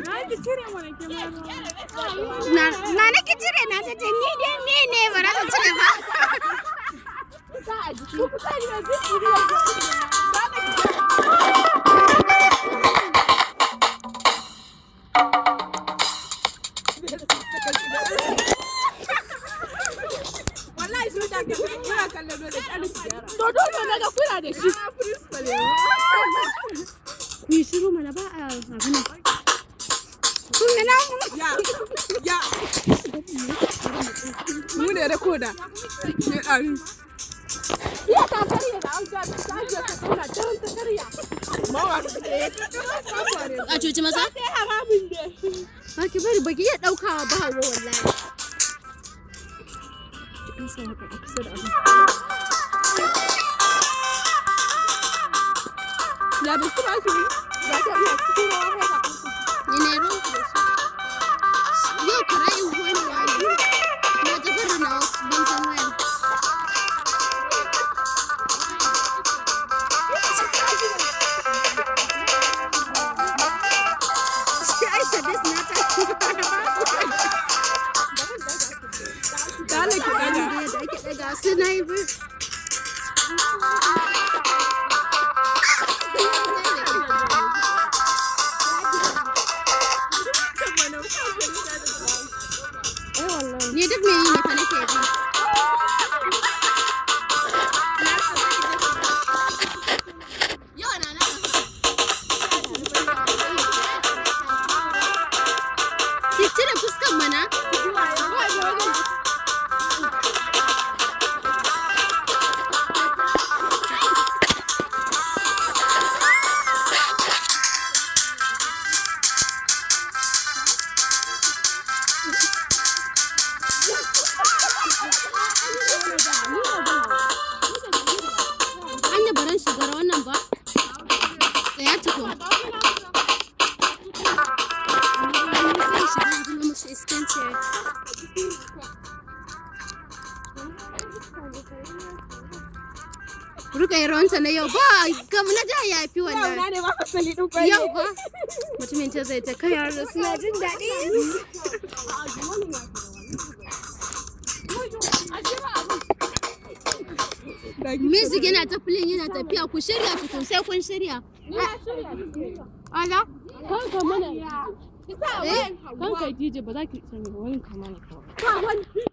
Na ki cire mana ke ma. Na ki cire na ta ce ni dai ne ba za ta cire ba. Sa a jiki. Ku sa ni da jiki. Wallahi su da ke kira kallon da kalin ziyara. Dodo na ga kula da shi. Ni shiru mana ba a abin nan. Kun ga namu. Ya. Mu ne rekoda. Ne ari. Ya ta kariya da an ga ta ji ta kula dan ta kariya. Mawa A cuci masa? sai haramun ne. Ba ki bari baki iya daukawa ba hawo wallahi. Kin san haka a kusa da abin. Ya bi kira shi. Ya ta iya cikin rawa haka. Ni ne ro. Yau kira in wani wani. Na jafar da na wasu ban san waya. Shi Aisha bes na ta. Dale ki daga. Da ake daga su na yi bir. Ni duk me yi ne fa nake bi. Yau na na. Ki cire fuskan mana. Anya baran shigar wannan ba. Tsaya tuko. Ruka yaronta na yau ba gam na da ya fi wannan. Na ne ba ka sani din kwai. Yau ba mutumin ta zai ta kai yaro suna jin daɗi. Music yana ta filin yana tafiya ku shirya tukun sai kun shirya. Ala? Kanka mana. Eh? Kanka DJ ba za ki sani wani kamar.